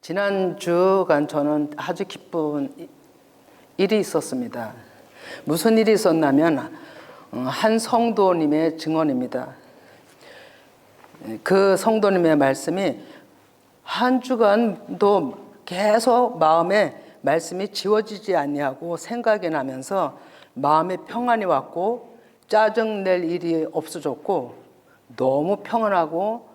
지난 주간 저는 아주 기쁜 일이 있었습니다. 무슨 일이 있었냐면 한 성도님의 증언입니다. 그 성도님의 말씀이 한 주간도 계속 마음에 말씀이 지워지지 아니하고 생각이 나면서 마음에 평안이 왔고 짜증낼 일이 없어졌고 너무 평안하고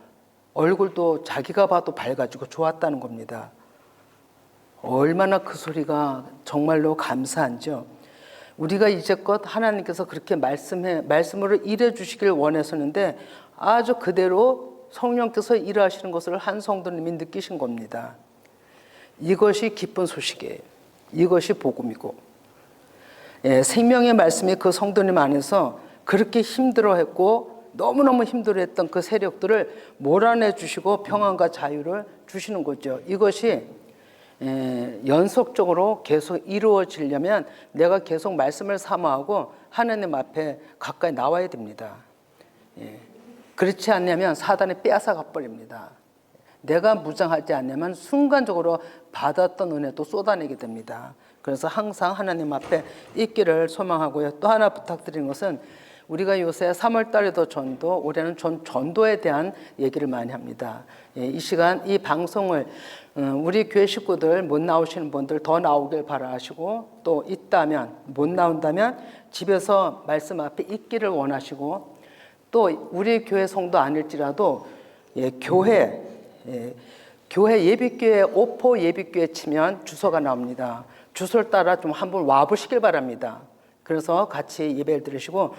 얼굴도 자기가 봐도 밝아지고 좋았다는 겁니다. 얼마나 그 소리가 정말로 감사한지요. 우리가 이제껏 하나님께서 그렇게 말씀으로 일해 주시길 원했었는데 아주 그대로 성령께서 일하시는 것을 한 성도님이 느끼신 겁니다. 이것이 기쁜 소식이에요. 이것이 복음이고, 생명의 말씀이 그 성도님 안에서 그렇게 힘들어했고 너무너무 힘들어했던 그 세력들을 몰아내 주시고 평안과 자유를 주시는 거죠. 이것이 연속적으로 계속 이루어지려면 내가 계속 말씀을 사모하고 하나님 앞에 가까이 나와야 됩니다. 그렇지 않냐면 사단이 빼앗아가 버립니다. 내가 무장하지 않냐면 순간적으로 받았던 은혜도 쏟아내게 됩니다. 그래서 항상 하나님 앞에 있기를 소망하고요. 또 하나 부탁드리는 것은 우리가 요새 3월 달에도 전도, 올해는 전도에 대한 얘기를 많이 합니다. 이 시간 이 방송을 우리 교회 식구들 못 나오시는 분들 더 나오길 바라시고, 또 있다면 못 나온다면 집에서 말씀 앞에 있기를 원하시고, 또 우리 교회 성도 아닐지라도 교회 예비교회 오포 예비교회 치면 주소가 나옵니다. 주소를 따라 좀 한번 와보시길 바랍니다. 그래서 같이 예배를 들으시고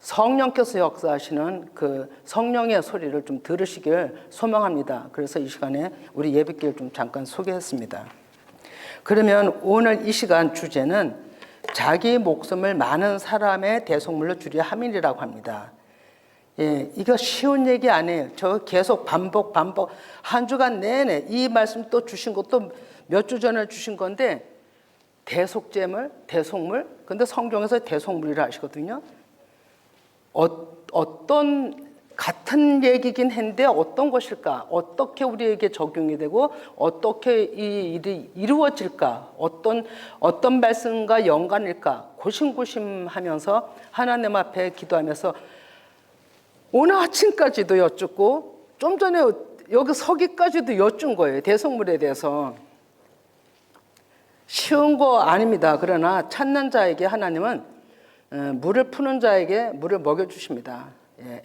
성령께서 역사하시는 그 성령의 소리를 좀 들으시길 소망합니다. 그래서 이 시간에 우리 예배기를 좀 잠깐 소개했습니다. 그러면 오늘 이 시간 주제는 자기 목숨을 많은 사람의 대속물로 주려 함이라고 합니다. 이거 쉬운 얘기 아니에요. 저 계속 반복 한 주간 내내 이 말씀 또 주신 것도 몇 주 전에 주신 건데 대속제물, 대속물. 근데 성경에서 대속물이라 하시거든요. 어떤 같은 얘기긴 한데 어떤 것일까? 어떻게 우리에게 적용이 되고 어떻게 이 일이 이루어질까? 어떤 말씀과 연관일까? 고심고심하면서 하나님 앞에 기도하면서 오늘 아침까지도 여쭙고 좀 전에 여기 서기까지도 여쭌 거예요. 대속물에 대해서. 쉬운 거 아닙니다. 그러나 찾는 자에게 하나님은 물을 푸는 자에게 물을 먹여주십니다.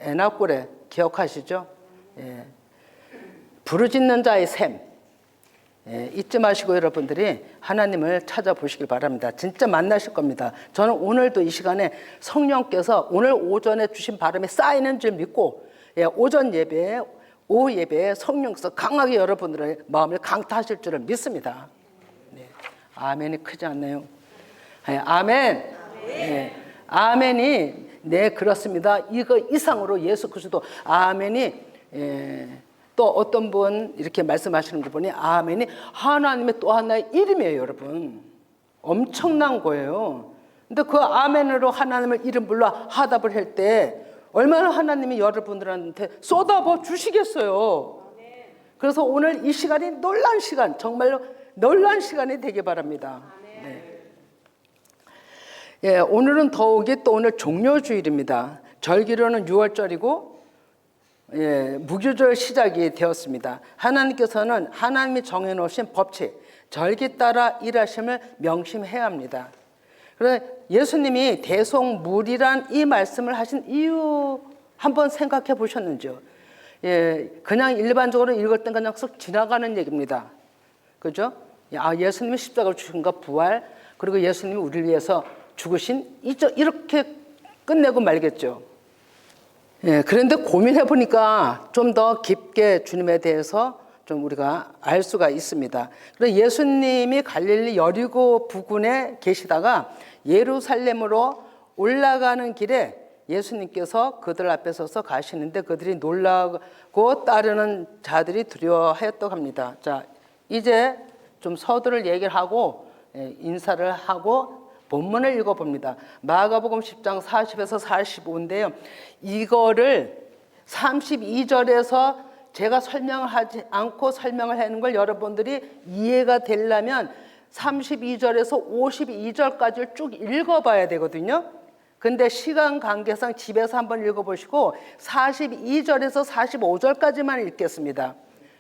에나꼬레 기억하시죠? 부르짖는 자의 샘. 잊지 마시고 여러분들이 하나님을 찾아보시길 바랍니다. 진짜 만나실 겁니다. 저는 오늘도 이 시간에 성령께서 오늘 오전에 주신 바람이 쌓이는 줄 믿고 오전 예배에 오후 예배에 성령께서 강하게 여러분들의 마음을 강타하실 줄을 믿습니다. 아멘이 크지 않나요? 아멘. 아멘이 그렇습니다. 이거 이상으로 예수 그리스도 아멘이 또 어떤 분 이렇게 말씀하시는 거 보니 아멘이 하나님의 또 하나의 이름이에요, 여러분. 엄청난 거예요. 근데 그 아멘으로 하나님을 이름 불러 하답을 할 때 얼마나 하나님이 여러분들한테 쏟아부어 주시겠어요. 그래서 오늘 이 시간이 놀라운 시간, 정말로 놀라운 시간이 되기 바랍니다. 오늘은 더욱이 또 오늘 종료주일입니다. 절기로는 6월절이고 무교절 시작이 되었습니다. 하나님께서는 하나님이 정해놓으신 법칙, 절기 따라 일하심을 명심해야 합니다. 그래서 예수님이 대속물이란 이 말씀을 하신 이유 한번 생각해 보셨는지요? 그냥 일반적으로 읽을 땐 그냥 쓱 지나가는 얘기입니다. 그죠? 예수님이 십자가를 주신과 부활, 그리고 예수님이 우리를 위해서 죽으신 이렇게 끝내고 말겠죠. 그런데 고민해 보니까 좀 더 깊게 주님에 대해서 좀 우리가 알 수가 있습니다. 그래서 예수님이 갈릴리 여리고 부근에 계시다가 예루살렘으로 올라가는 길에 예수님께서 그들 앞에 서서 가시는데 그들이 놀라고 따르는 자들이 두려워하였다고 합니다. 자, 이제 좀 서두를 얘기를 하고 인사를 하고 본문을 읽어봅니다. 마가복음 10장 40에서 45인데요. 이거를 32절에서 제가 설명을 하지 않고 설명을 하는 걸 여러분들이 이해가 되려면 32절에서 52절까지를 쭉 읽어봐야 되거든요. 근데 시간 관계상 집에서 한번 읽어보시고 42절에서 45절까지만 읽겠습니다.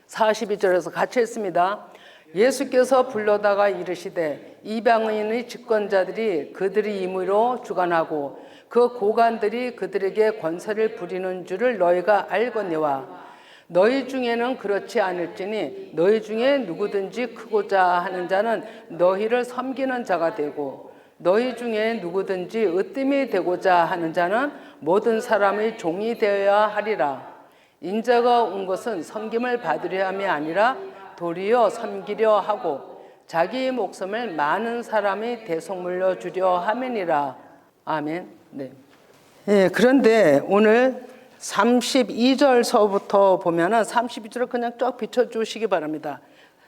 42절에서 같이 읽습니다. 예수께서 불러다가 이르시되 이방인의 집권자들이 그들의 임의로 주관하고 그 고관들이 그들에게 권세를 부리는 줄을 너희가 알거니와 너희 중에는 그렇지 않을지니 너희 중에 누구든지 크고자 하는 자는 너희를 섬기는 자가 되고 너희 중에 누구든지 으뜸이 되고자 하는 자는 모든 사람의 종이 되어야 하리라. 인자가 온 것은 섬김을 받으려 함이 아니라 도리어 섬기려 하고 자기 목숨을 많은 사람의 대속물로 주려 함이니라. 아멘. 네. 예, 그런데 오늘 32절서부터 보면은 32절을 그냥 쫙 비춰주시기 바랍니다.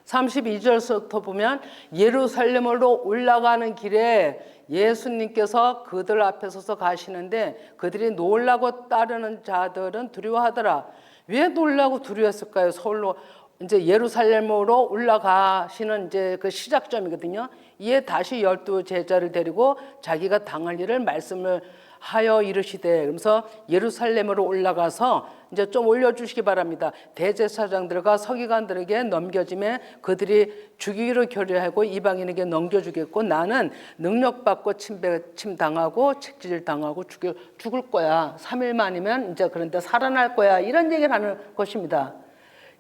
32절서부터 보면 예루살렘으로 올라가는 길에 예수님께서 그들 앞에 서서 가시는데 그들이 놀라고 따르는 자들은 두려워하더라. 왜 놀라고 두려웠을까요? 서울로 이제 예루살렘으로 올라가시는 이제 그 시작점이거든요. 이에 다시 12 제자를 데리고 자기가 당할 일을 말씀을 하여 이르시되, 그러면서 예루살렘으로 올라가서 이제 좀 올려주시기 바랍니다. 대제사장들과 서기관들에게 넘겨짐에 그들이 죽이기로 결의하고 이방인에게 넘겨주겠고 나는 능력받고 침당하고 책질당하고 죽을 거야. 3일 만이면 이제 그런데 살아날 거야. 이런 얘기를 하는 것입니다.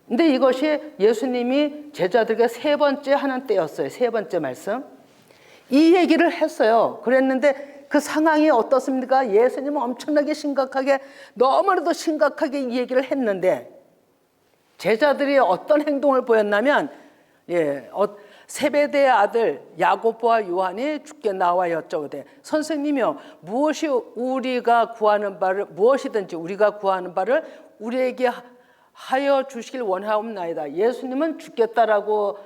근데 이것이 예수님이 제자들에게 세 번째 하는 때였어요. 세 번째 말씀. 이 얘기를 했어요. 그랬는데 그 상황이 어떻습니까? 예수님은 엄청나게 심각하게, 너무나도 심각하게 이 얘기를 했는데 제자들이 어떤 행동을 보였냐면, 세베대의 아들 야고보와 요한이 주께 나와 여쭤오되 선생님이여 무엇이 우리가 구하는 바를, 무엇이든지 우리가 구하는 바를 우리에게 하여 주시길 원하옵나이다. 예수님은 죽겠다라고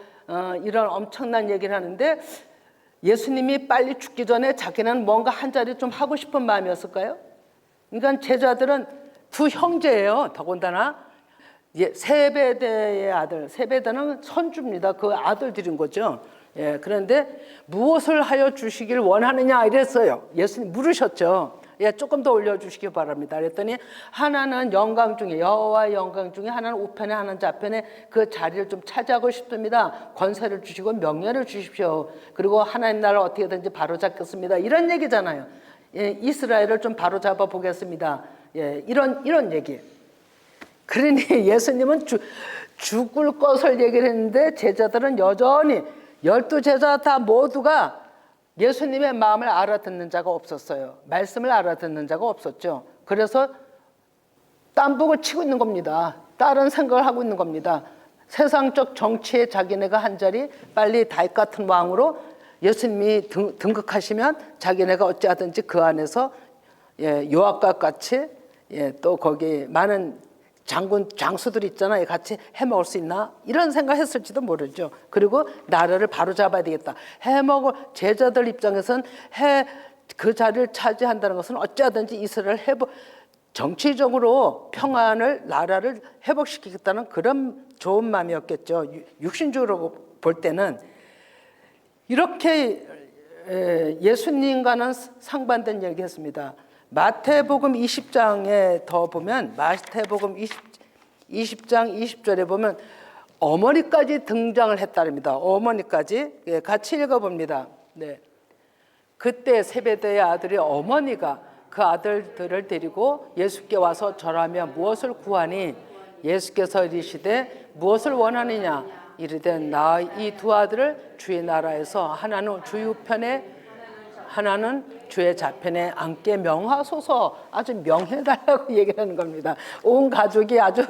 이런 엄청난 얘기를 하는데 예수님이 빨리 죽기 전에 자기는 뭔가 한 자리 좀 하고 싶은 마음이었을까요? 그러니까 제자들은 두 형제예요. 더군다나 세베대의 아들, 세베대는 선주입니다. 그 아들들인 거죠. 그런데 무엇을 하여 주시길 원하느냐 이랬어요. 예수님 물으셨죠. 조금 더 올려주시기 바랍니다. 그랬더니 하나는 영광 중에, 여호와의 영광 중에 하나는 우편에 하나는 좌편에 그 자리를 좀 차지하고 싶습니다. 권세를 주시고 명예를 주십시오. 그리고 하나님 나라를 어떻게든지 바로잡겠습니다. 이런 얘기잖아요. 이스라엘을 좀 바로잡아 보겠습니다. 이런 얘기. 그러니 예수님은 죽을 것을 얘기를 했는데 제자들은 여전히 12제자 다 모두가 예수님의 마음을 알아듣는 자가 없었어요. 말씀을 알아듣는 자가 없었죠. 그래서 딴북을 치고 있는 겁니다. 다른 생각을 하고 있는 겁니다. 세상적 정치에 자기네가 한 자리 빨리 다윗 같은 왕으로 예수님이 등극하시면 자기네가 어찌하든지 그 안에서 요압과 같이 또 거기 많은 장군 장수들 있잖아요. 같이 해먹을 수 있나? 이런 생각했을지도 모르죠. 그리고 나라를 바로 잡아야 되겠다. 해먹을 제자들 입장에서는 그 자리를 차지한다는 것은 어찌하든지 이스라엘 정치적으로 평안을 나라를 회복시키겠다는 그런 좋은 마음이었겠죠. 육신적으로 볼 때는 이렇게 예수님과는 상반된 얘기했습니다. 마태복음 20장에 더 보면 마태복음 20장 20절에 보면 어머니까지 등장을 했다랍니다. 어머니까지 같이 읽어봅니다. 그때 세베대의 아들의 어머니가 그 아들들을 데리고 예수께 와서 절하며 무엇을 구하니 예수께서 이르시되 무엇을 원하느냐 이르되 나 이 두 아들을 주의 나라에서 하나는 주의 우편에 하나는 주의 좌편에 앉게 명하소서. 아주 명해달라고 얘기하는 겁니다. 온 가족이 아주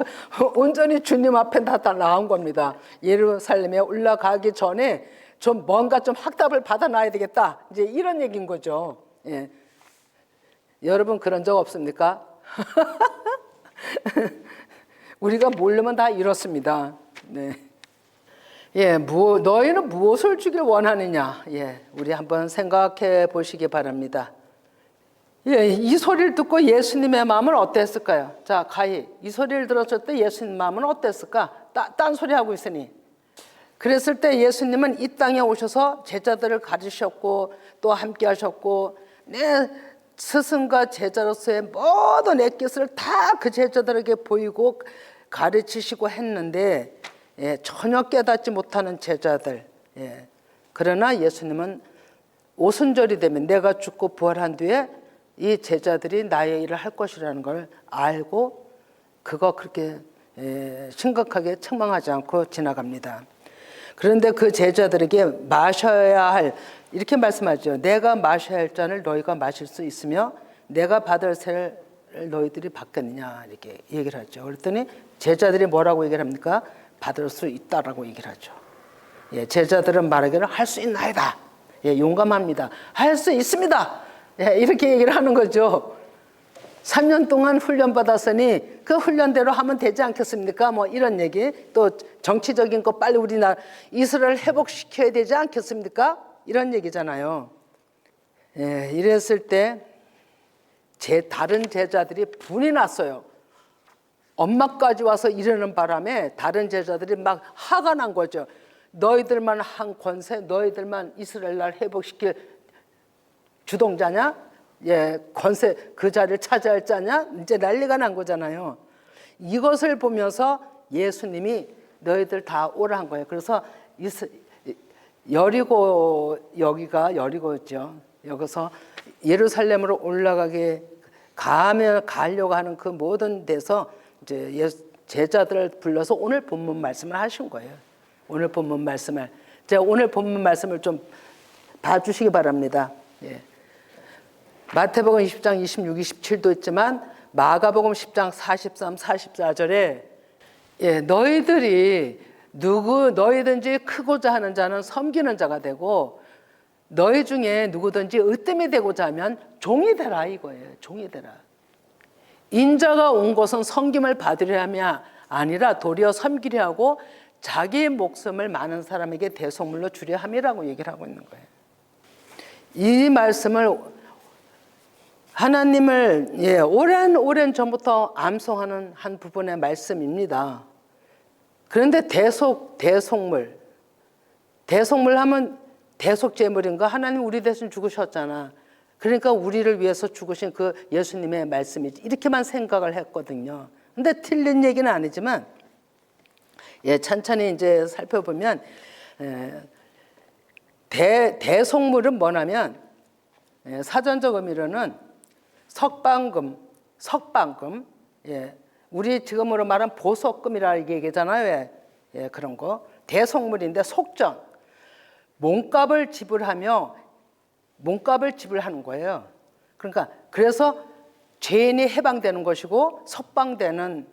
온전히 주님 앞에 다 나온 겁니다. 예루살렘에 올라가기 전에 좀 뭔가 좀 확답을 받아놔야 되겠다. 이제 이런 얘기인 거죠. 여러분 그런 적 없습니까? 우리가 모르면 다 이렇습니다. 너희는 무엇을 주길 원하느냐? 우리 한번 생각해 보시기 바랍니다. 예, 이 소리를 듣고 예수님의 마음은 어땠을까요? 자, 가히 이 소리를 들었을 때 예수님 마음은 어땠을까? 딴 소리 하고 있으니. 그랬을 때 예수님은 이 땅에 오셔서 제자들을 가르치셨고 또 함께 하셨고 내 스승과 제자로서의 모든 애깃을 다 그 제자들에게 보이고 가르치시고 했는데 전혀 깨닫지 못하는 제자들. 그러나 예수님은 오순절이 되면 내가 죽고 부활한 뒤에 이 제자들이 나의 일을 할 것이라는 걸 알고 그거 그렇게 심각하게 책망하지 않고 지나갑니다. 그런데 그 제자들에게 마셔야 할, 이렇게 말씀하죠. 내가 마셔야 할 잔을 너희가 마실 수 있으며 내가 받을 세를 너희들이 받겠느냐, 이렇게 얘기를 하죠. 그랬더니 제자들이 뭐라고 얘기를 합니까? 받을 수 있다라고 얘기를 하죠. 제자들은 말하기를 할 수 있나이다. 용감합니다. 할 수 있습니다. 이렇게 얘기를 하는 거죠. 3년 동안 훈련받았으니 그 훈련대로 하면 되지 않겠습니까? 뭐 이런 얘기. 또 정치적인 거 빨리 우리나라 이스라엘 회복시켜야 되지 않겠습니까? 이런 얘기잖아요. 이랬을 때 다른 제자들이 분이 났어요. 엄마까지 와서 이러는 바람에 다른 제자들이 막 화가 난 거죠. 너희들만 한 권세, 너희들만 이스라엘 나라를 회복시킬 주동자냐? 권세 그 자리를 차지할 자냐? 이제 난리가 난 거잖아요. 이것을 보면서 예수님이 너희들 다 오라 한 거예요. 그래서 여리고, 여기가 여리고죠. 여기서 예루살렘으로 올라가게 가려고 하는 그 모든 데서 이제 제자들을 불러서 오늘 본문 말씀을 하신 거예요. 오늘 본문 말씀을, 제가 오늘 본문 말씀을 좀 봐주시기 바랍니다. 마태복음 20장 26, 27도 있지만 마가복음 10장 43, 44절에 너희들이 너희든지 크고자 하는 자는 섬기는 자가 되고 너희 중에 누구든지 으뜸이 되고자 하면 종이 되라, 이거예요. 종이 되라. 인자가 온 것은 섬김을 받으려 함이 아니라 도리어 섬기려 하고 자기 목숨을 많은 사람에게 대속물로 주려 함이라고 얘기를 하고 있는 거예요. 이 말씀을 하나님을 오랜 전부터 암송하는 한 부분의 말씀입니다. 그런데 대속물 하면 대속제물인가? 하나님 우리 대신 죽으셨잖아. 그러니까 우리를 위해서 죽으신 그 예수님의 말씀이지. 이렇게만 생각을 했거든요. 근데 틀린 얘기는 아니지만 천천히 이제 살펴보면 대속물은 뭐냐면 사전적 의미로는 석방금, 우리 지금으로 말하면 보석금이라는 얘기잖아요. 그런 거. 대속물인데 속전, 몸값을 지불하며 몸값을 지불하는 거예요. 그러니까 그래서 죄인이 해방되는 것이고 석방되는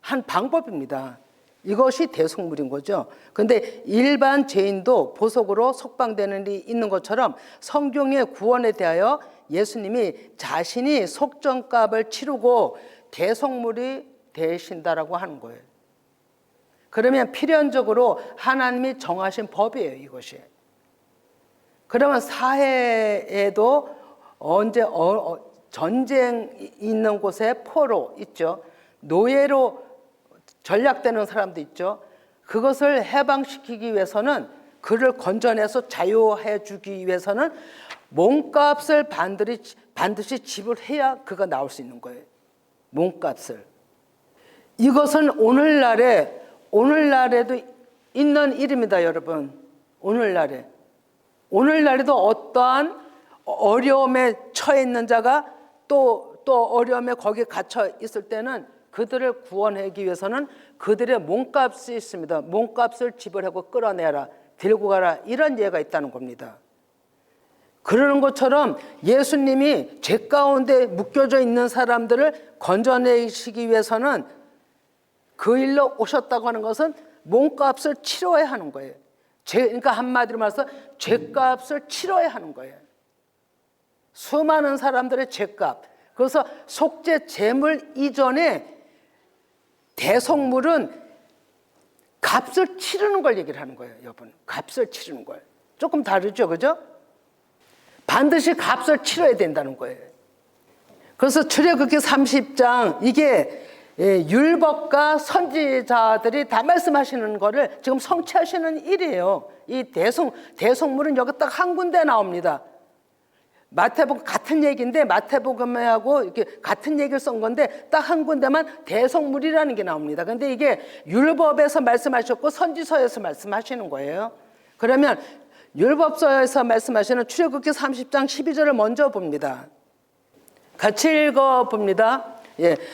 한 방법입니다. 이것이 대속물인 거죠. 그런데 일반 죄인도 보석으로 석방되는 일이 있는 것처럼 성경의 구원에 대하여 예수님이 자신이 속전값을 치르고 대속물이 되신다라고 하는 거예요. 그러면 필연적으로 하나님이 정하신 법이에요, 이것이. 그러면 사회에도 언제 전쟁 있는 곳에 포로 있죠. 노예로 전락되는 사람도 있죠. 그것을 해방시키기 위해서는 그를 건져내서 자유해 주기 위해서는 몸값을 반드시 지불해야 그가 나올 수 있는 거예요. 몸값을. 이것은 오늘날에도 있는 일입니다, 여러분. 오늘날에도 어떠한 어려움에 처해 있는 자가 또 어려움에 거기에 갇혀 있을 때는 그들을 구원하기 위해서는 그들의 몸값이 있습니다. 몸값을 지불하고 끌어내라, 들고 가라, 이런 예가 있다는 겁니다. 그러는 것처럼 예수님이 죄 가운데 묶여져 있는 사람들을 건져내시기 위해서는 그 일로 오셨다고 하는 것은 몸값을 치러야 하는 거예요. 그러니까 한마디로 말해서 죄값을 치러야 하는 거예요. 수많은 사람들의 죄값. 그래서 속죄 제물 이전에 대속물은 값을 치르는 걸 얘기를 하는 거예요, 여러분. 값을 치르는 걸. 조금 다르죠, 그죠? 반드시 값을 치러야 된다는 거예요. 그래서 출애굽기 30장 이게 율법과 선지자들이 다 말씀하시는 거를 지금 성취하시는 일이에요. 이 대속물은 여기 딱 한 군데 나옵니다. 마태복음 같은 얘기인데 마태복음하고 이렇게 같은 얘기를 쓴 건데 딱 한 군데만 대속물이라는 게 나옵니다. 근데 이게 율법에서 말씀하셨고 선지서에서 말씀하시는 거예요. 그러면 율법서에서 말씀하시는 출애굽기 30장 12절을 먼저 봅니다. 같이 읽어봅니다.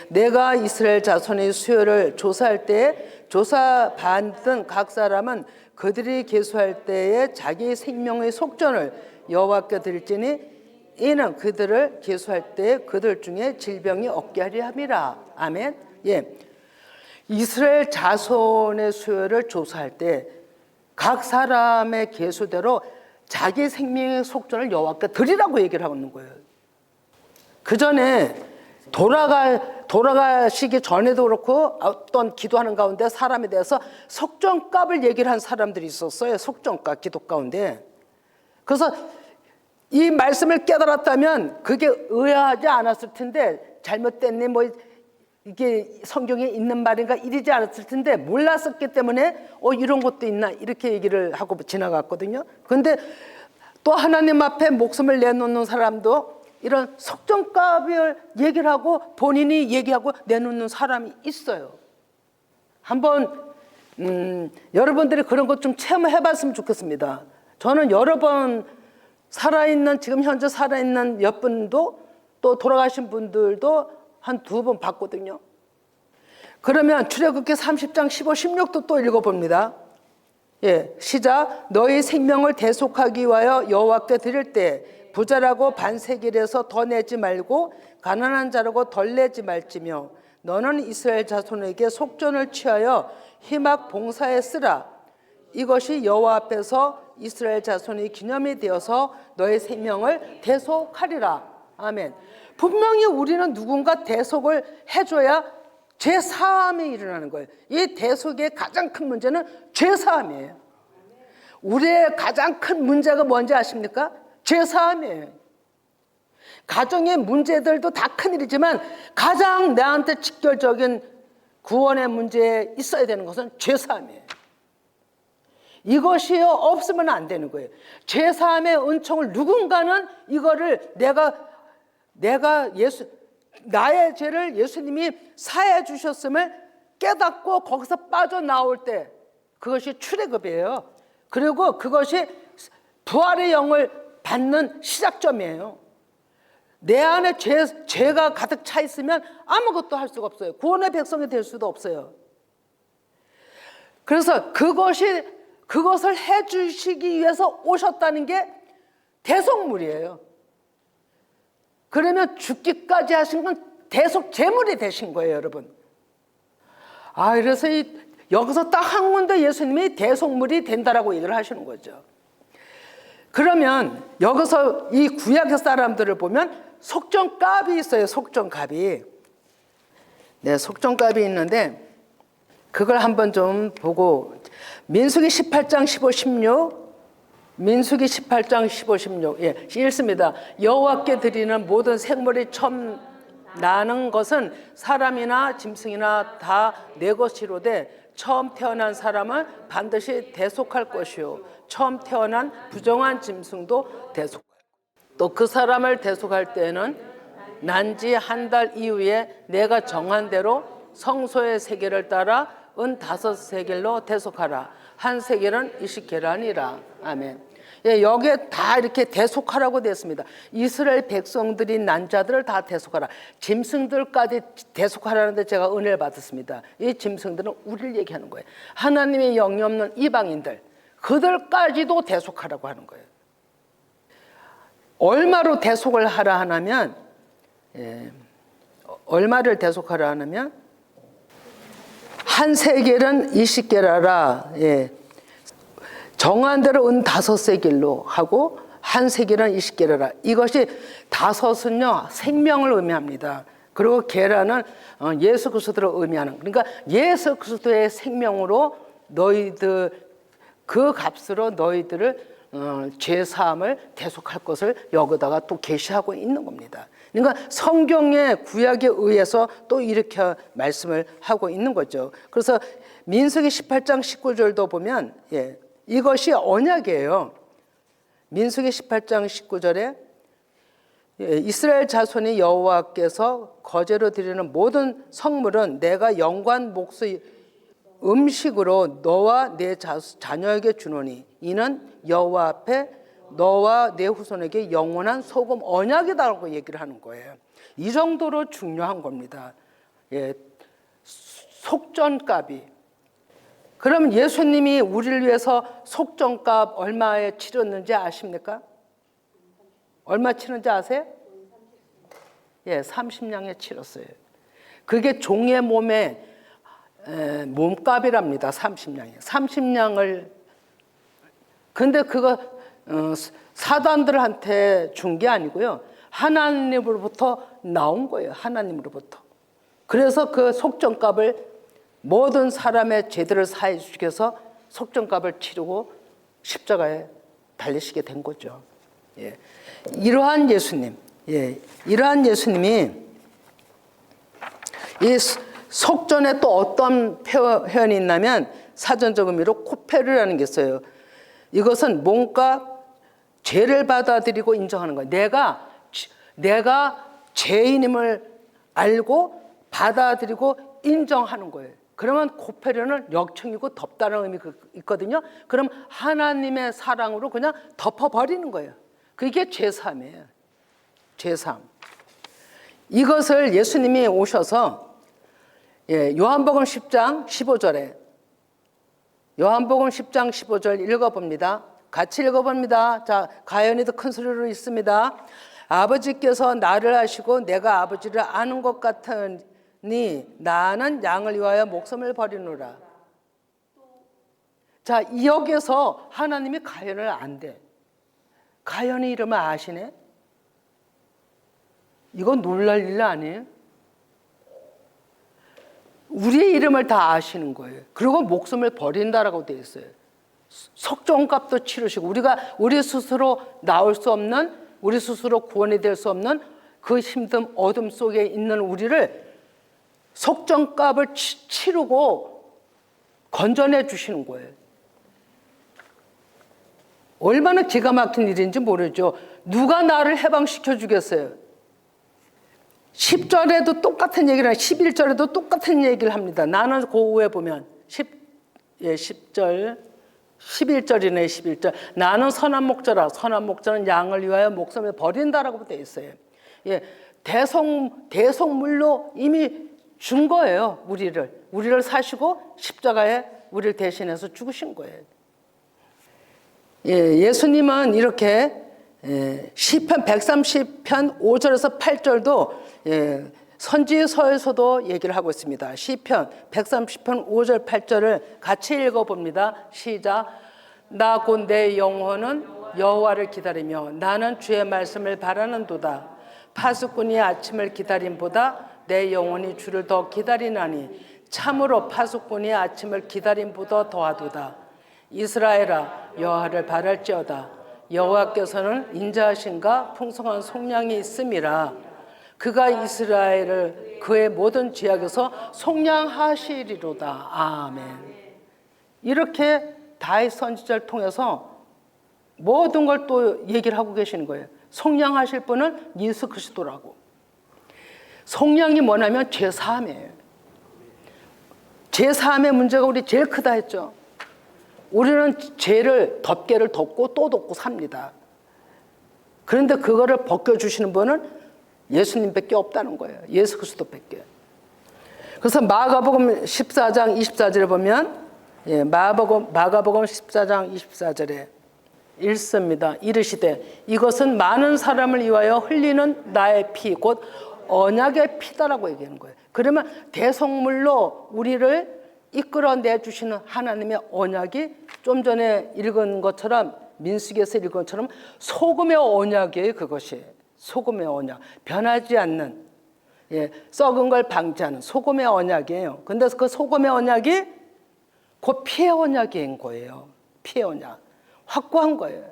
내가 이스라엘 자손의 수요를 조사할 때에 조사받은 각 사람은 그들이 계수할 때에 자기 생명의 속전을 여호와께 드릴지니 이는 그들을 계수할 때에 그들 중에 질병이 없게 하려 함이라. 아멘. 이스라엘 자손의 수요를 조사할 때 각 사람의 계수대로 자기 생명의 속전을 여호와께 드리라고 얘기를 하고 있는 거예요. 그 전에 돌아가시기 전에도 그렇고 어떤 기도하는 가운데 사람에 대해서 속전값을 얘기를 한 사람들이 있었어요. 속전값 기도 가운데. 그래서 이 말씀을 깨달았다면 그게 의아하지 않았을 텐데 잘못됐니 뭐 이게 성경에 있는 말인가 이러지 않았을 텐데 몰랐었기 때문에 이런 것도 있나 이렇게 얘기를 하고 지나갔거든요. 그런데 또 하나님 앞에 목숨을 내놓는 사람도 이런 속전값을 얘기를 하고 본인이 얘기하고 내놓는 사람이 있어요. 한번 여러분들이 그런 것 좀 체험해 봤으면 좋겠습니다. 저는 여러 번 지금 현재 살아있는 몇 분도 또 돌아가신 분들도 한 2번 봤거든요. 그러면 출애굽기 30장 15, 16도 또 읽어봅니다. 시작. 너희 생명을 대속하기 위하여 여호와께 드릴 때 부자라고 반세겔에서 더 내지 말고 가난한 자라고 덜 내지 말지며 너는 이스라엘 자손에게 속전을 취하여 희막 봉사에 쓰라. 이것이 여호와 앞에서 이스라엘 자손의 기념이 되어서 너의 생명을 대속하리라. 아멘. 분명히 우리는 누군가 대속을 해줘야 죄사함이 일어나는 거예요. 이 대속의 가장 큰 문제는 죄사함이에요. 우리의 가장 큰 문제가 뭔지 아십니까? 죄사함이에요. 가정의 문제들도 다 큰일이지만 가장 나한테 직결적인 구원의 문제에 있어야 되는 것은 죄사함이에요. 이것이 없으면 안 되는 거예요. 죄사함의 은총을 누군가는 이거를 나의 죄를 예수님이 사해 주셨음을 깨닫고 거기서 빠져나올 때 그것이 출애굽이에요. 그리고 그것이 부활의 영을 받는 시작점이에요. 내 안에 죄가 가득 차 있으면 아무것도 할 수가 없어요. 구원의 백성이 될 수도 없어요. 그래서 그것을 해주시기 위해서 오셨다는 게 대속물이에요. 그러면 죽기까지 하신 건 대속 제물이 되신 거예요, 여러분. 그래서 여기서 딱 한 군데 예수님이 대속물이 된다라고 얘기를 하시는 거죠. 그러면 여기서 이 구약의 사람들을 보면 속전값이 있어요, 속전값이. 속전값이 있는데 그걸 한번 좀 보고 민수기 18장 15, 16 민수기 18장 15, 16 읽습니다. 여호와께 드리는 모든 생물이 처음 나는 것은 사람이나 짐승이나 다 내 것이로되 처음 태어난 사람은 반드시 대속할 것이요 처음 태어난 부정한 짐승도 대속할 또 그 사람을 대속할 때는 난지 한 달 이후에 내가 정한 대로 성소의 세겔을 따라 은 5세겔로 대속하라. 한 세겔은 20계란이라. 아멘. 여기에 다 이렇게 대속하라고 되었습니다. 이스라엘 백성들이 난 자들을 다 대속하라. 짐승들까지 대속하라는데 제가 은혜를 받았습니다. 이 짐승들은 우리를 얘기하는 거예요. 하나님의 영이 없는 이방인들, 그들까지도 대속하라고 하는 거예요. 얼마로 대속을 하라 하냐면, 얼마를 대속하라 하냐면 한 세겔은 20계라라. 정한 대로 은 5세겔로 하고 한 세겔은 20계라라. 이것이 5은요 생명을 의미합니다. 그리고 계라는 예수 그리스도를 의미하는. 그러니까 예수 그리스도의 생명으로 너희들 그 값으로 너희들을 죄 사함을 대속할 것을 여기다가 또 계시하고 있는 겁니다. 그러니까 성경의 구약에 의해서 또 이렇게 말씀을 하고 있는 거죠. 그래서 민수기 18장 19절도 보면 이것이 언약이에요. 민수기 18장 19절에 이스라엘 자손이 여호와께서 거제로 드리는 모든 성물은 내가 영관 목수 음식으로 너와 내 자녀에게 주노니 이는 여호와 앞에 너와 내 후손에게 영원한 소금 언약이다라고 얘기를 하는 거예요. 이 정도로 중요한 겁니다. 속전값이. 그럼 예수님이 우리를 위해서 속전값 얼마에 치렀는지 아십니까? 얼마 치는지 아세요? 30냥에 치렀어요. 그게 종의 몸에 몸값이랍니다. 30냥이. 30냥을 근데 그거 사단들한테 준 게 아니고요. 하나님으로부터 나온 거예요. 하나님으로부터. 그래서 그 속전값을 모든 사람의 죄들을 사해 주셔서 속전값을 치르고 십자가에 달리시게 된 거죠. 이러한 예수님, 이러한 예수님이 이 속전에 또 어떤 표현이 있냐면 사전적 의미로 코페르라는 게 있어요. 이것은 뭔가 죄를 받아들이고 인정하는 거예요. 내가 죄인임을 알고 받아들이고 인정하는 거예요. 그러면 코페르는 역청이고 덮다는 의미가 있거든요. 그럼 하나님의 사랑으로 그냥 덮어버리는 거예요. 그게 죄사함이에요. 죄사함. 이것을 예수님이 오셔서 요한복음 10장 15절에 요한복음 10장 15절 읽어봅니다. 같이 읽어봅니다. 자, 가연이도 큰 소리로 읽습니다. 아버지께서 나를 아시고 내가 아버지를 아는 것 같으니 나는 양을 위하여 목숨을 버리노라. 자, 여기서 하나님이 가연을 안대. 가연이 이름을 아시네? 이건 놀랄 일 아니에요? 우리의 이름을 다 아시는 거예요. 그리고 목숨을 버린다라고 되어 있어요. 속전값도 치르시고 우리 스스로 나올 수 없는, 우리 스스로 구원이 될 수 없는 그 힘든 어둠 속에 있는 우리를 속전값을 치르고 건져내 주시는 거예요. 얼마나 기가 막힌 일인지 모르죠. 누가 나를 해방시켜 주겠어요? 10절에도 똑같은 얘기를 해요. 11절에도 똑같은 얘기를 합니다. 나는 고우에 보면 10절 11절이네. 11절. 나는 선한 목자라. 선한 목자는 양을 위하여 목숨을 버린다라고 되어 있어요. 대속물로 이미 준 거예요. 우리를 사시고 십자가에 우리를 대신해서 죽으신 거예요. 예수님은 이렇게 시편 130편 5절에서 8절도 선지서에서도 얘기를 하고 있습니다. 시편 130편 5절 8절을 같이 읽어봅니다. 시작. 나 곧 내 영혼은 여호와를 기다리며 나는 주의 말씀을 바라는도다. 파수꾼이 아침을 기다림보다 내 영혼이 주를 더 기다리나니 참으로 파수꾼이 아침을 기다림보다 더하도다. 이스라엘아 여호와를 바랄지어다. 여호와께서는 인자하신가 풍성한 속량이 있음이라. 그가 이스라엘을 그의 모든 죄악에서 속량하시리로다. 아멘. 이렇게 다윗 선지자를 통해서 모든 걸 또 얘기를 하고 계시는 거예요. 속량하실 분은 예수 그리스도라고. 속량이 뭐냐면 죄사함이에요. 죄사함의 문제가 우리 제일 크다 했죠. 우리는 죄를 덮개를 덮고 또 덮고 삽니다. 그런데 그거를 벗겨주시는 분은 예수님밖에 없다는 거예요. 예수 그리스도밖에. 그래서 마가복음 14장 24절에 보면 마가복음 14장 24절에 읽습니다. 이르시되 이것은 많은 사람을 위하여 흘리는 나의 피 곧 언약의 피다라고 얘기하는 거예요. 그러면 대속물로 우리를 이끌어내 주시는 하나님의 언약이 좀 전에 읽은 것처럼 민수기에서 읽은 것처럼 소금의 언약이에요. 그것이 소금의 언약, 변하지 않는 썩은 걸 방지하는 소금의 언약이에요. 근데 그 소금의 언약이 곧 피의 언약인 거예요. 피의 언약 확고한 거예요.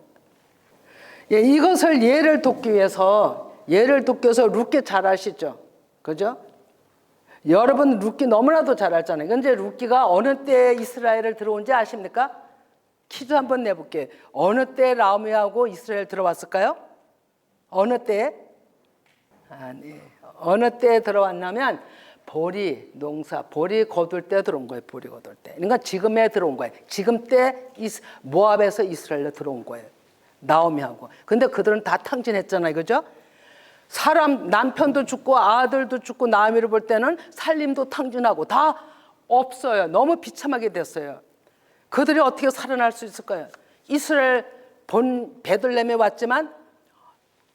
이것을 예를 돕기 위해서 예를 들어서 룻기 잘 아시죠? 그죠? 여러분 룻기 너무나도 잘 알잖아요. 근데 룻기가 어느 때에 이스라엘을 들어온지 아십니까? 퀴즈 한번 내볼게요. 어느 때 나오미하고 이스라엘 들어왔을까요? 어느 때에? 아니, 어느 때에 들어왔냐면 보리 농사, 보리 거둘 때 들어온 거예요. 보리 거둘 때. 그러니까 지금에 들어온 거예요. 지금 때 모압에서 이스라엘로 들어온 거예요. 나오미하고. 근데 그들은 다 탕진했잖아요. 그죠? 사람 남편도 죽고 아들도 죽고 나오미를 볼 때는 살림도 탕진하고 다 없어요. 너무 비참하게 됐어요. 그들이 어떻게 살아날 수 있을까요? 이스라엘 본 베들레헴에 왔지만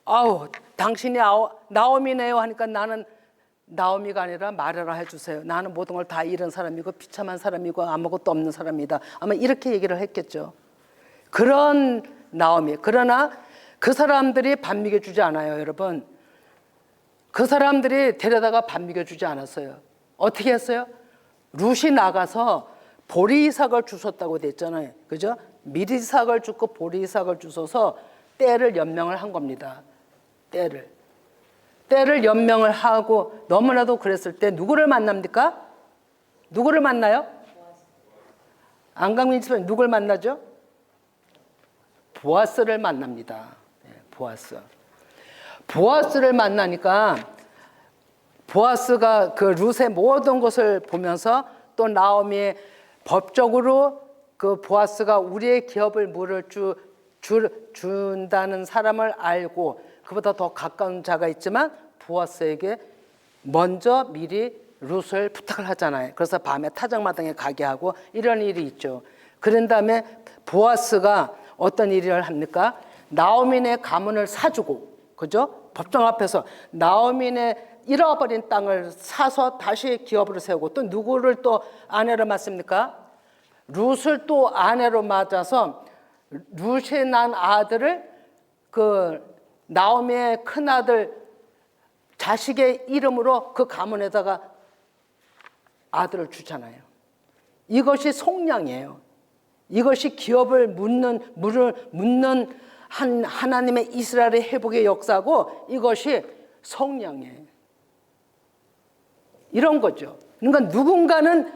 아우 당신이 나오미네요 하니까 나는 나오미가 아니라 마르라 해주세요. 나는 모든 걸 다 잃은 사람이고 비참한 사람이고 아무것도 없는 사람이다. 아마 이렇게 얘기를 했겠죠. 그런 나오미. 그러나 그 사람들이 밥 먹여주지 않아요, 여러분. 그 사람들이 데려다가 밥 먹여주지 않았어요. 어떻게 했어요? 룻이 나가서 보리이삭을 주셨다고 됐잖아요. 그죠? 미리삭을 주고 보리이삭을 주셔서 때를 연명을 한 겁니다. 때를 연명을 하고 너무나도 그랬을 때 누구를 만납니까? 누구를 만나요? 안강민 집사님 누구를 만나죠? 보아스를 만납니다. 보아스. 보아스를 만나니까 보아스가 그 룻의 모든 것을 보면서 또 나오미의 법적으로 그 보아스가 우리의 기업을 물을 준다는 사람을 알고 그보다 더 가까운 자가 있지만 보아스에게 먼저 미리 룻을 부탁을 하잖아요. 그래서 밤에 타작마당에 가게 하고 이런 일이 있죠. 그런 다음에 보아스가 어떤 일을 합니까? 나오미네 가문을 사주고, 그죠? 법정 앞에서 나오미네 잃어버린 땅을 사서 다시 기업으로 세우고 또 누구를 또 아내로 맞습니까? 룻을 또 아내로 맞아서 룻이 난 아들을 그 나오미의 큰아들 자식의 이름으로 그 가문에다가 아들을 주잖아요. 이것이 속량이에요. 이것이 기업을 묻는 하나님의 이스라엘의 회복의 역사고 이것이 속량이에요. 이런 거죠. 그러니까 누군가는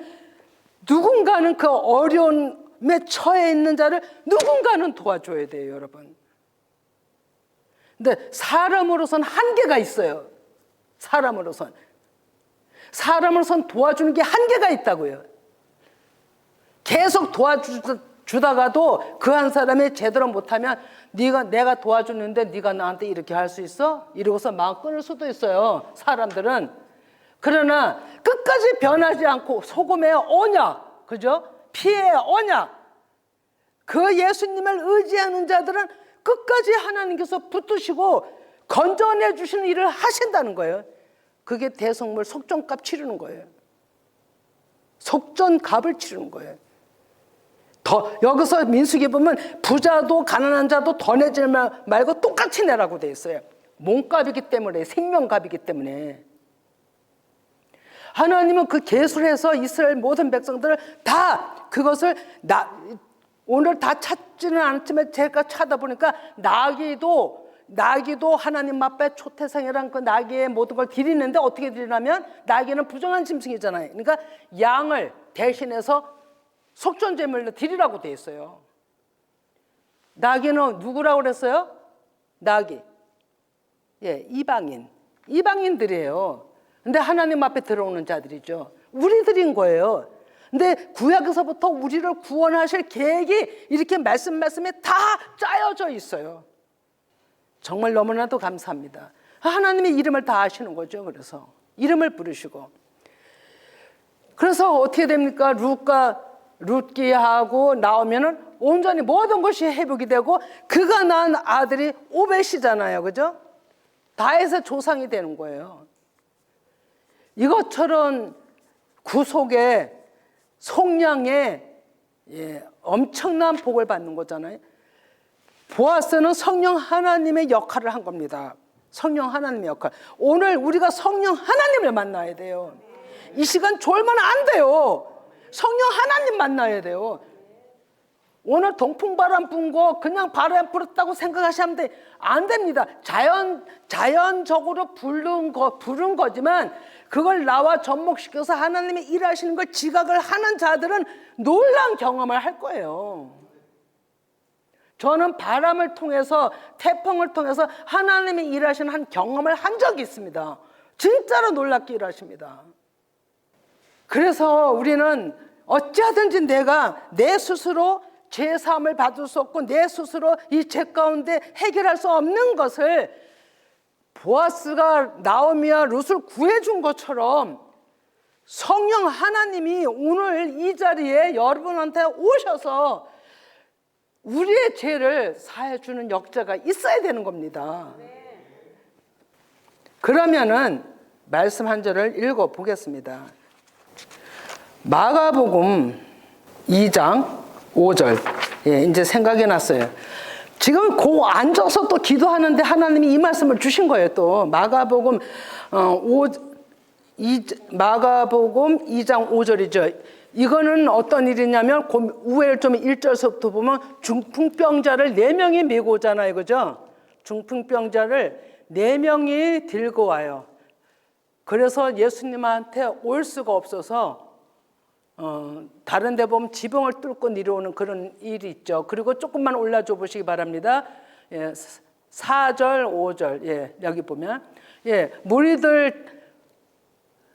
그 어려움에 처해 있는 자를 누군가는 도와줘야 돼요, 여러분. 근데 사람으로선 한계가 있어요. 사람으로선 도와주는 게 한계가 있다고요. 계속 도와주다가도 그 한 사람이 제대로 못하면 내가 도와주는데 네가 나한테 이렇게 할 수 있어? 이러고서 마음 끊을 수도 있어요. 사람들은. 그러나 끝까지 변하지 않고 소금의 언약, 그죠? 피의 언약. 그 예수님을 의지하는 자들은 끝까지 하나님께서 붙드시고 건져내 주시는 일을 하신다는 거예요. 그게 대성물 속전값 치르는 거예요. 속전값을 치르는 거예요. 여기서 민수기 보면 부자도 가난한 자도 더 내지 말고 똑같이 내라고 돼 있어요. 몸값이기 때문에, 생명값이기 때문에. 하나님은 그 계술해서 이스라엘 모든 백성들을 다 그것을 오늘 다 찾지는 않지만 제가 찾아보니까 나귀도 하나님 앞에 초태생이란 그 나귀의 모든 걸 드리는데 어떻게 드리냐면 나귀는 부정한 짐승이잖아요. 그러니까 양을 대신해서 속전제물로 드리라고 돼 있어요. 나귀는 누구라고 그랬어요? 나귀. 예, 이방인들이에요. 근데 하나님 앞에 들어오는 자들이죠. 우리들인 거예요. 근데 구약에서부터 우리를 구원하실 계획이 이렇게 말씀에 다 짜여져 있어요. 정말 너무나도 감사합니다. 하나님의 이름을 다 아시는 거죠. 그래서 이름을 부르시고. 그래서 어떻게 됩니까? 룻기하고 나오면은 온전히 모든 것이 회복이 되고 그가 낳은 아들이 오벳이잖아요. 그죠? 다윗의 조상이 되는 거예요. 이것처럼 구속의 속량의 엄청난 복을 받는 거잖아요. 보아스는 성령 하나님의 역할을 한 겁니다. 성령 하나님의 역할. 오늘 우리가 성령 하나님을 만나야 돼요. 이 시간 졸면 안 돼요. 성령 하나님 만나야 돼요. 오늘 동풍바람 분 거 그냥 바람 불었다고 생각하시면 안 됩니다. 자연적으로 부른 거지만 그걸 나와 접목시켜서 하나님이 일하시는 걸 지각을 하는 자들은 놀라운 경험을 할 거예요. 저는 바람을 통해서, 태풍을 통해서 하나님이 일하시는 한 경험을 한 적이 있습니다. 진짜로 놀랍게 일하십니다. 그래서 우리는 어찌하든지 내가 내 스스로 죄사함을 받을 수 없고 내 스스로 이 죄 가운데 해결할 수 없는 것을 보아스가 나오미와 룻을 구해준 것처럼 성령 하나님이 오늘 이 자리에 여러분한테 오셔서 우리의 죄를 사해주는 역사가 있어야 되는 겁니다. 그러면은 말씀 한 절을 읽어보겠습니다. 마가복음 2장 5절. 예, 이제 생각이 났어요. 지금 앉아서 또 기도하는데 하나님이 이 말씀을 주신 거예요. 또 마가복음 2장 5절이죠. 이거는 어떤 일이냐면 우엘 좀 1절서부터 보면 중풍병자를 4명이 메고 오잖아요. 그죠? 중풍병자를 4명이 들고 와요. 그래서 예수님한테 올 수가 없어서 다른 데 보면 지붕을 뚫고 내려오는 그런 일이 있죠. 그리고 조금만 올라줘 보시기 바랍니다. 예, 4절, 5절. 예, 여기 보면 무리들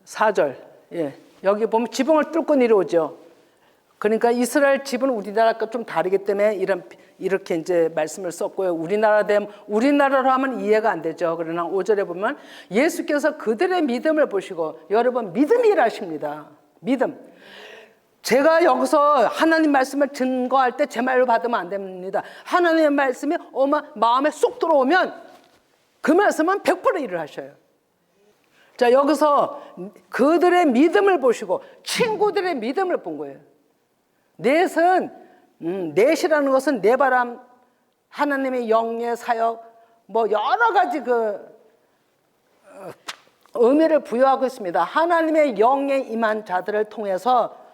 4절. 예, 여기 보면 지붕을 뚫고 내려오죠. 그러니까 이스라엘 집은 우리나라가 좀 다르기 때문에 이렇게 이제 말씀을 썼고요. 우리나라로 하면 이해가 안 되죠. 그러나 5절에 보면 예수께서 그들의 믿음을 보시고, 여러분 믿음이 일하십니다. 믿음. 제가 여기서 하나님 말씀을 증거할 때 제 말로 받으면 안 됩니다. 하나님의 말씀이 마음에 쏙 들어오면 그 말씀은 100% 일을 하셔요. 자, 여기서 그들의 믿음을 보시고 친구들의 믿음을 본 거예요. 넷이라는 것은 내바람, 하나님의 영의 사역, 여러 가지 의미를 부여하고 있습니다. 하나님의 영에 임한 자들을 통해서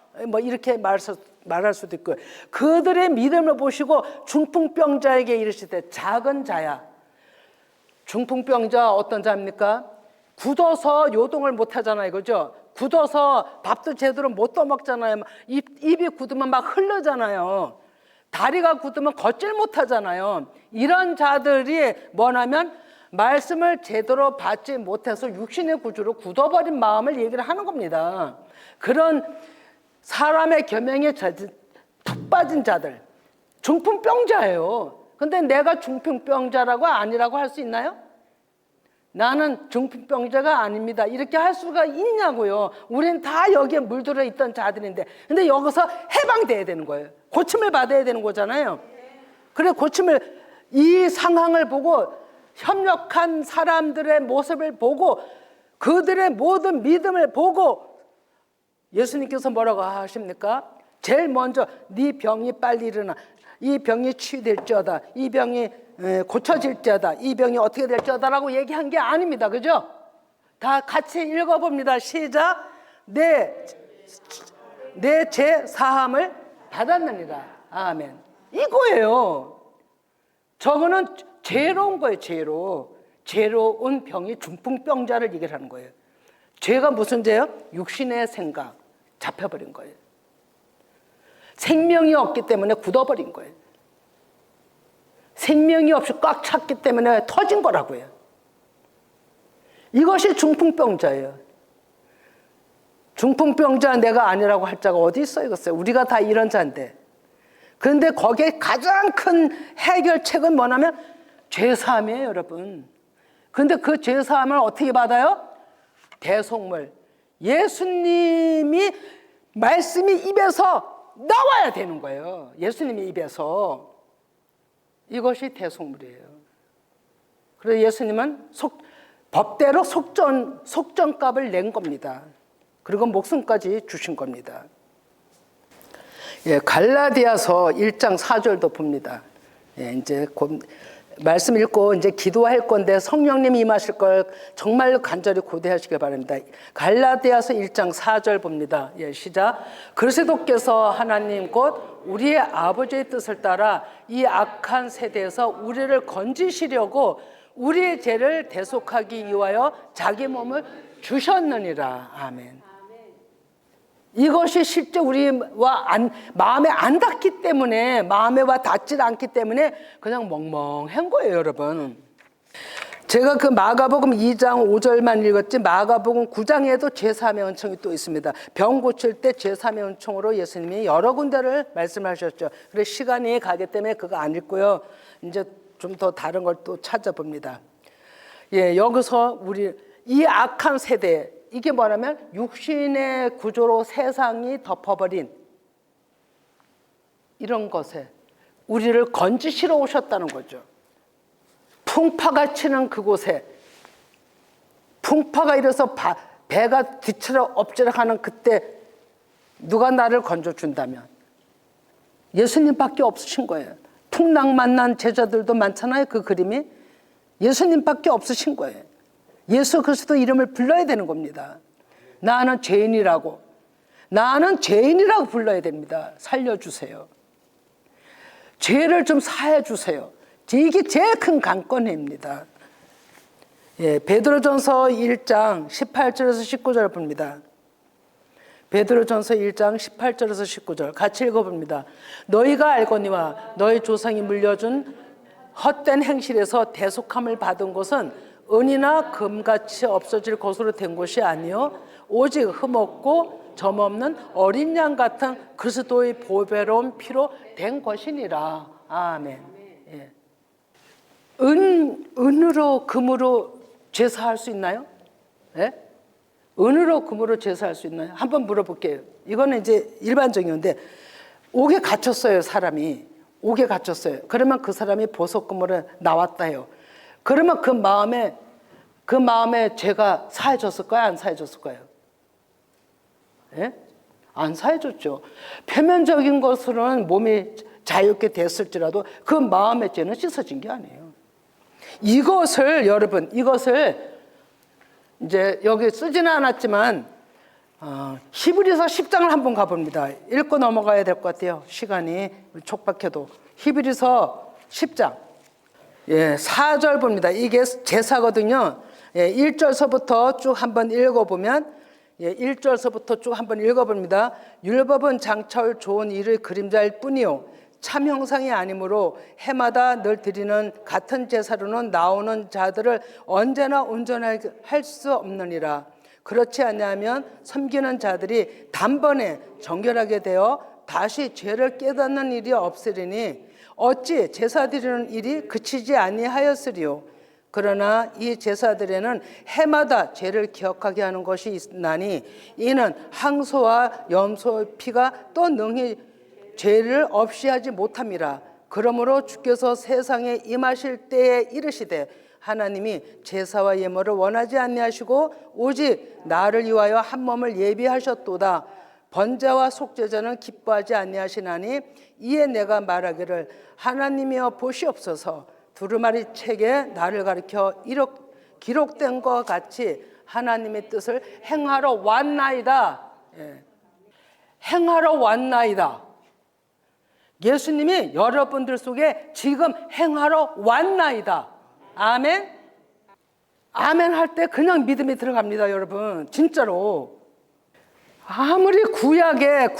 이렇게 말할 수도 있고요. 그들의 믿음을 보시고 중풍병자에게 이르시되 작은 자야. 중풍병자 어떤 자입니까? 굳어서 요동을 못 하잖아요. 그죠? 굳어서 밥도 제대로 못 떠먹잖아요. 입이 굳으면 막 흐르잖아요. 다리가 굳으면 걷질 못하잖아요. 이런 자들이 뭐냐면 말씀을 제대로 받지 못해서 육신의 구주로 굳어버린 마음을 얘기를 하는 겁니다. 그런 사람의 계명에 푹 빠진 자들, 중풍병자예요. 근데 내가 중풍병자라고 아니라고 할 수 있나요? 나는 중풍병자가 아닙니다. 이렇게 할 수가 있냐고요. 우리는 다 여기에 물들어 있던 자들인데, 근데 여기서 해방돼야 되는 거예요. 고침을 받아야 되는 거잖아요. 그래, 이 상황을 보고 협력한 사람들의 모습을 보고 그들의 모든 믿음을 보고 예수님께서 뭐라고 하십니까? 제일 먼저 네 병이 빨리 일어나, 이 병이 치유될지어다, 이 병이 고쳐질지어다, 이 병이 어떻게 될지어다라고 얘기한 게 아닙니다. 그죠? 다 같이 읽어봅니다. 시작. 내 죄 사함을 받았느니라. 아멘. 이거예요. 저거는 죄로운 거예요. 죄로운 병이 중풍병자를 얘기를 하는 거예요. 죄가 무슨 죄요? 육신의 생각, 잡혀버린 거예요. 생명이 없기 때문에 굳어버린 거예요. 생명이 없이 꽉 찼기 때문에 터진 거라고요. 이것이 중풍병자예요. 중풍병자 내가 아니라고 할 자가 어디 있어요? 이것어요. 우리가 다 이런 자인데. 그런데 거기에 가장 큰 해결책은 뭐냐면 죄사함이에요, 여러분. 그런데 그 죄사함을 어떻게 받아요? 대속물. 예수님이 말씀이 입에서 나와야 되는 거예요. 예수님의 입에서. 이것이 대속물이에요. 그래서 예수님은 법대로 속전값을 낸 겁니다. 그리고 목숨까지 주신 겁니다. 예, 갈라디아서 1장 4절도 봅니다. 예, 이제 곧 말씀 읽고 이제 기도할 건데 성령님이 임하실 걸 정말로 간절히 고대하시길 바랍니다. 갈라디아서 1장 4절 봅니다. 예, 시작. 그리스도께서 하나님 곧 우리의 아버지의 뜻을 따라 이 악한 세대에서 우리를 건지시려고 우리의 죄를 대속하기 위하여 자기 몸을 주셨느니라. 아멘. 이것이 실제 우리와 마음에 안 닿기 때문에, 마음에 와 닿지 않기 때문에 그냥 멍멍한 거예요, 여러분. 제가 그 마가복음 2장 5절만 읽었지, 마가복음 9장에도 제3의 은총이 또 있습니다. 병 고칠 때 제3의 은총으로 예수님이 여러 군데를 말씀하셨죠. 그래서 시간이 가기 때문에 그거 안 읽고요. 이제 좀 더 다른 걸 또 찾아봅니다. 예, 여기서 우리 이 악한 세대, 이게 뭐냐면 육신의 구조로 세상이 덮어버린 이런 것에 우리를 건지시러 오셨다는 거죠. 풍파가 치는 그곳에, 풍파가 일어서 배가 뒤치러 엎치락하는 그때 누가 나를 건져준다면 예수님밖에 없으신 거예요. 풍랑 만난 제자들도 많잖아요. 그 그림이 예수님밖에 없으신 거예요. 예수 그리스도 이름을 불러야 되는 겁니다. 나는 죄인이라고 불러야 됩니다. 살려주세요. 죄를 좀 사해 주세요. 이게 제일 큰 강권입니다. 예, 베드로전서 1장 18절에서 19절 봅니다. 베드로전서 1장 18절에서 19절 같이 읽어봅니다. 너희가 알거니와 너희 조상이 물려준 헛된 행실에서 대속함을 받은 것은 은이나 금같이 없어질 것으로 된 것이 아니요 오직 흠없고 점없는 어린 양 같은 그리스도의 보배로운 피로 된 것이니라. 아멘. 예. 은으로 금으로 제사할 수 있나요? 예? 은으로 금으로 제사할 수 있나요? 한번 물어볼게요. 이거는 이제 일반적인데, 옥에 갇혔어요. 사람이 옥에 갇혔어요. 그러면 그 사람이 보석금으로 나왔다 해요. 그러면 그 마음에 죄가 사해졌을까요? 안 사해졌을까요? 예? 안 사해졌죠. 표면적인 것으로는 몸이 자유롭게 됐을지라도 그 마음의 죄는 씻어진 게 아니에요. 여러분, 이것을 이제 여기 쓰지는 않았지만 히브리서 10장을 한번 가봅니다. 읽고 넘어가야 될 것 같아요. 시간이 촉박해도. 히브리서 10장. 예, 4절 봅니다. 이게 제사거든요. 예, 1절서부터 쭉 한번 읽어보면, 예, 1절서부터 쭉 한번 읽어봅니다. 율법은 장차올 좋은 일의 그림자일 뿐이요 참 형상이 아니므로 해마다 늘 드리는 같은 제사로는 나오는 자들을 언제나 온전하게 할 수 없느니라. 그렇지 아니하면 섬기는 자들이 단번에 정결하게 되어 다시 죄를 깨닫는 일이 없으리니 어찌 제사 드리는 일이 그치지 아니하였으리요. 그러나 이 제사들에는 해마다 죄를 기억하게 하는 것이 있나니 이는 항소와 염소의 피가 또 능히 죄를 없이 하지 못함이라. 그러므로 주께서 세상에 임하실 때에 이르시되 하나님이 제사와 예물을 원하지 아니하시고 오직 나를 위하여 한 몸을 예비하셨도다. 번제와 속죄제는 기뻐하지 아니하시나니 이에 내가 말하기를 하나님이여 보시옵소서. 두루마리 책에 나를 가리켜 기록된 것 같이 하나님의 뜻을 행하러 왔나이다. 예. 행하러 왔나이다. 예수님이 여러분들 속에 지금 행하러 왔나이다. 아멘. 아멘 할 때 그냥 믿음이 들어갑니다, 여러분. 진짜로. 아무리 구약의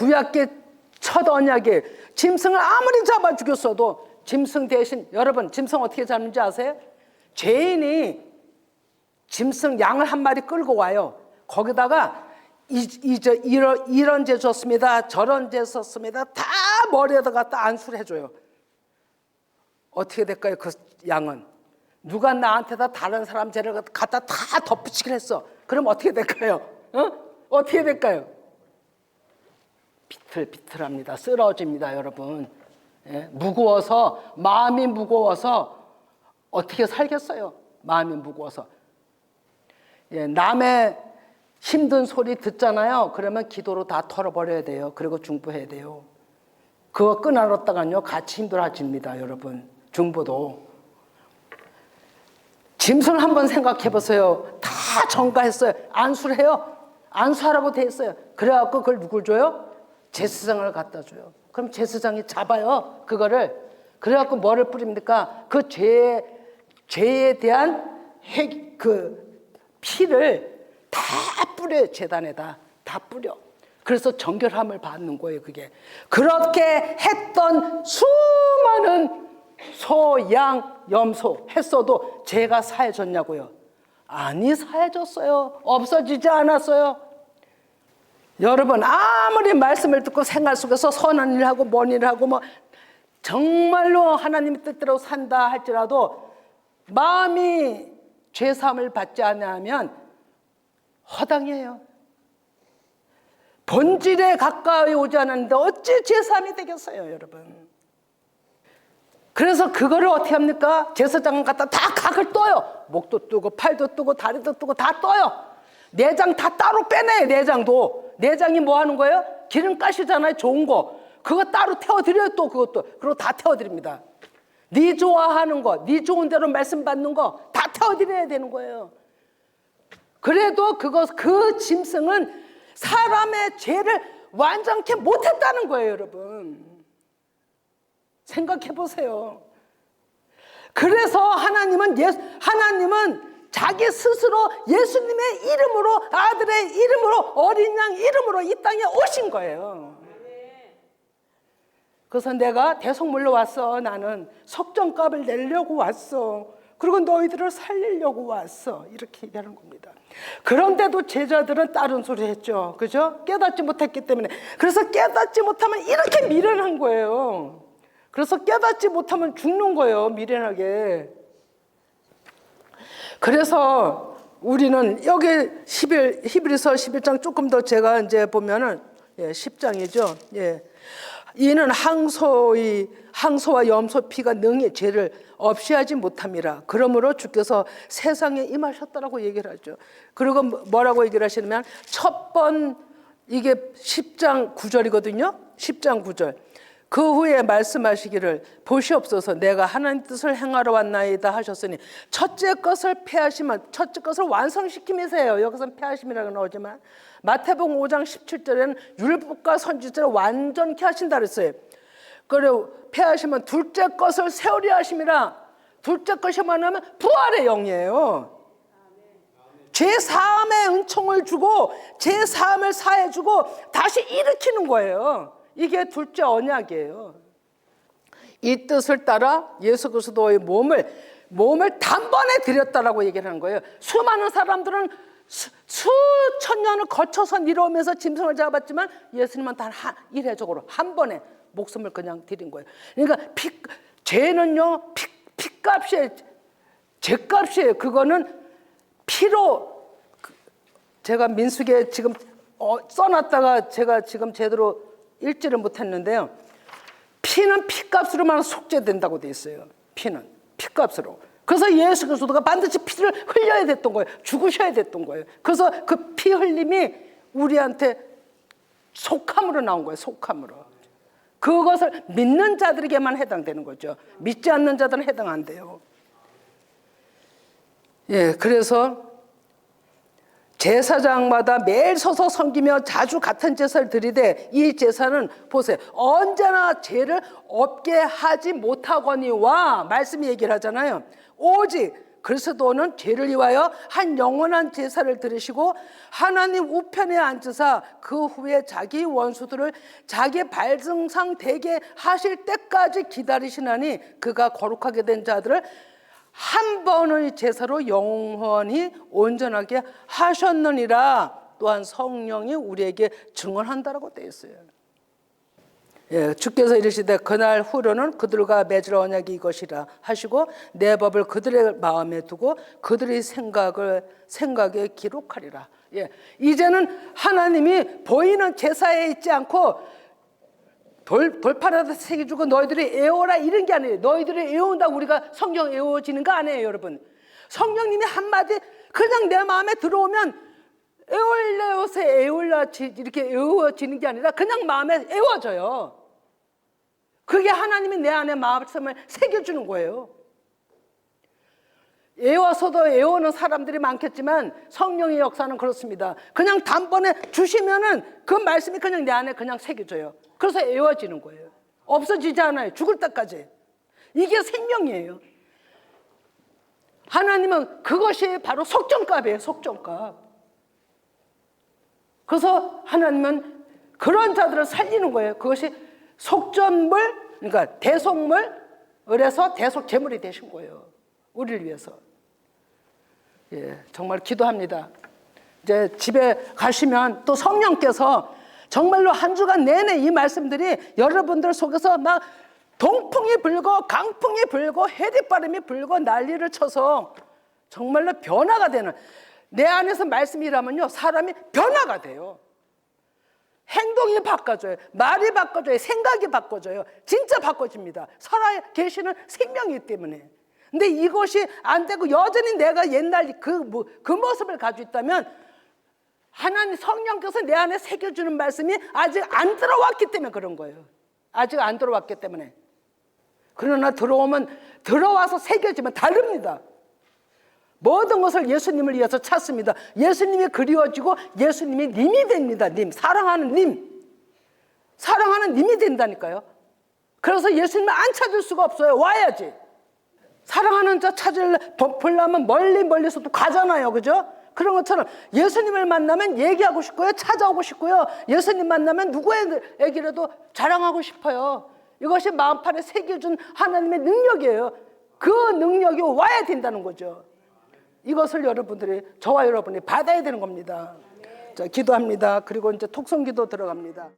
첫 언약에 짐승을 아무리 잡아 죽였어도 짐승 대신, 여러분 짐승 어떻게 잡는지 아세요? 죄인이 짐승 양을 한 마리 끌고 와요. 거기다가 이런 죄 졌습니다, 저런 죄 썼습니다, 다 머리에다 갖다 안수를 해줘요. 어떻게 될까요? 그 양은 누가 나한테다 다른 사람 죄를 갖다 다 덮으시기로 했어. 그럼 어떻게 될까요? 어떻게 될까요? 비틀비틀합니다. 쓰러집니다, 여러분. 예? 마음이 무거워서 어떻게 살겠어요? 마음이 무거워서. 예, 남의 힘든 소리 듣잖아요. 그러면 기도로 다 털어버려야 돼요. 그리고 중보해야 돼요. 그거 끊어놨다가요 같이 힘들어집니다, 여러분. 중보도. 짐승을 한번 생각해 보세요. 다 전가했어요. 안수를 해요. 안수하라고 돼 있어요. 그래갖고 그걸 누굴 줘요? 제사장을 갖다 줘요. 그럼 제사장이 잡아요. 그거를. 그래갖고 뭐를 뿌립니까? 그 죄에 대한 그 피를 다 뿌려요. 제단에다 다 뿌려. 그래서 정결함을 받는 거예요. 그게. 그렇게 했던 수많은 소, 양, 염소 했어도 죄가 사해졌냐고요? 아니, 사해졌어요. 없어지지 않았어요. 여러분, 아무리 말씀을 듣고 생활 속에서 선한 일을 하고 뭔 일을 하고 뭐 정말로 하나님의 뜻대로 산다 할지라도 마음이 죄사함을 받지 않으면 허당이에요. 본질에 가까이 오지 않았는데 어찌 죄사함이 되겠어요, 여러분. 그래서 그거를 어떻게 합니까? 제사장 갖다 다 각을 떠요. 목도 뜨고 팔도 뜨고 다리도 뜨고 다 떠요. 내장 다 따로 빼내요. 내장도. 내장이 뭐 하는 거예요? 기름가시잖아요. 좋은 거. 그거 따로 태워드려요. 또 그것도. 그리고 다 태워드립니다. 네 좋아하는 거, 네 좋은 대로 말씀 받는 거 다 태워드려야 되는 거예요. 그래도 그 짐승은 사람의 죄를 완전케 못했다는 거예요, 여러분. 생각해 보세요. 그래서 하나님은 자기 스스로 예수님의 이름으로, 아들의 이름으로, 어린 양 이름으로 이 땅에 오신 거예요. 그래서 내가 대속물로 왔어. 나는 속정값을 내려고 왔어. 그리고 너희들을 살리려고 왔어. 이렇게 얘기하는 겁니다. 그런데도 제자들은 다른 소리 했죠. 그죠? 깨닫지 못했기 때문에. 그래서 깨닫지 못하면 이렇게 미련한 거예요. 그래서 깨닫지 못하면 죽는 거예요. 미련하게. 그래서 우리는 여기 히브리서 11장 조금 더 제가 이제 보면은 10장이죠. 예. 이는 항소와 염소 피가 능히 죄를 없이 하지 못함이라. 그러므로 주께서 세상에 임하셨다라고 얘기를 하죠. 그리고 뭐라고 얘기를 하시냐면 이게 10장 9절이거든요. 10장 9절. 그 후에 말씀하시기를 보시옵소서 내가 하나님 뜻을 행하러 왔나이다 하셨으니 첫째 것을 폐하시면 첫째 것을 완성시킴이세요. 여기서는 폐하심이라고 나오지만 마태복음 5장 17절에는 율법과 선지자를 완전케 하신다 그랬어요. 그리고 폐하시면 둘째 것을 세우려 하심이라. 둘째 것이 뭐냐면 부활의 영이에요. 죄사함의 은총을 주고 죄사함을 사해주고 다시 일으키는 거예요. 이게 둘째 언약이에요. 이 뜻을 따라 예수 그리스도의 몸을 단번에 드렸다라고 얘기를 하는 거예요. 수많은 사람들은 수천 년을 거쳐서 이뤄오면서 짐승을 잡았지만 예수님은 단 일회적으로 한 번에 목숨을 그냥 드린 거예요. 그러니까 죄는요 피값이에요. 죄값이에요. 그거는 피로. 제가 민수기에 지금 써놨다가 제가 지금 제대로 읽지를 못했는데요. 피는 피값으로만 속죄된다고 돼 있어요. 피는 피값으로. 그래서 예수 그리스도가 반드시 피를 흘려야 됐던 거예요. 죽으셔야 됐던 거예요. 그래서 그 피 흘림이 우리한테 속함으로 나온 거예요. 속함으로. 그것을 믿는 자들에게만 해당되는 거죠. 믿지 않는 자들은 해당 안 돼요. 예, 그래서 제사장마다 매일 서서 섬기며 자주 같은 제사를 드리되 이 제사는 보세요. 언제나 죄를 없게 하지 못하거니와 말씀이 얘기를 하잖아요. 오직 그리스도는 죄를 위하여 한 영원한 제사를 드리시고 하나님 우편에 앉으사 그 후에 자기 원수들을 자기 발등상 되게 하실 때까지 기다리시나니 그가 거룩하게 된 자들을 한 번의 제사로 영원히 온전하게 하셨느니라. 또한 성령이 우리에게 증언한다라고 되어 있어요. 예, 주께서 이르시되 그날 후로는 그들과 맺을 언약이 이것이라 하시고 내 법을 그들의 마음에 두고 그들의 생각에 기록하리라. 예, 이제는 하나님이 보이는 제사에 있지 않고 돌파라도 새겨주고 너희들이 애워라 이런 게 아니에요. 너희들이 애운다고 우리가 성경 애워지는 거 아니에요, 여러분. 성령님이 한마디 그냥 내 마음에 들어오면 이렇게 애워지는 게 아니라 그냥 마음에 애워져요. 그게 하나님이 내 안에 말씀을 새겨주는 거예요. 애워서도 애워는 사람들이 많겠지만 성령의 역사는 그렇습니다. 그냥 단번에 주시면은 그 말씀이 그냥 내 안에 그냥 새겨져요. 그래서 애워지는 거예요. 없어지지 않아요. 죽을 때까지. 이게 생명이에요. 하나님은 그것이 바로 속정값이에요. 속정값. 그래서 하나님은 그런 자들을 살리는 거예요. 그것이 속전물, 그러니까 대속물에서 대속 제물이 되신 거예요. 우리를 위해서. 예, 정말 기도합니다. 이제 집에 가시면 또 성령께서 정말로 한 주간 내내 이 말씀들이 여러분들 속에서 막 동풍이 불고 강풍이 불고 해뒷바람이 불고 난리를 쳐서 정말로 변화가 되는, 내 안에서 말씀이 일하면요 사람이 변화가 돼요. 행동이 바꿔져요. 말이 바꿔져요. 생각이 바꿔져요. 진짜 바꿔집니다. 살아 계시는 생명이기 때문에. 근데 이것이 안 되고 여전히 내가 옛날 그 모습을 가지고 있다면 하나님 성령께서 내 안에 새겨주는 말씀이 아직 안 들어왔기 때문에 그런 거예요. 아직 안 들어왔기 때문에. 그러나 들어와서 새겨지면 다릅니다. 모든 것을 예수님을 위해서 찾습니다. 예수님이 그리워지고 예수님이 님이 됩니다. 님, 사랑하는 님. 사랑하는 님이 된다니까요. 그래서 예수님을 안 찾을 수가 없어요. 와야지. 사랑하는 자 보려면 멀리서도 가잖아요. 그죠? 그런 것처럼 예수님을 만나면 얘기하고 싶고요. 찾아오고 싶고요. 예수님 만나면 누구에게라도 자랑하고 싶어요. 이것이 마음판에 새겨준 하나님의 능력이에요. 그 능력이 와야 된다는 거죠. 이것을 저와 여러분이 받아야 되는 겁니다. 자, 기도합니다. 그리고 이제 톡송기도 들어갑니다.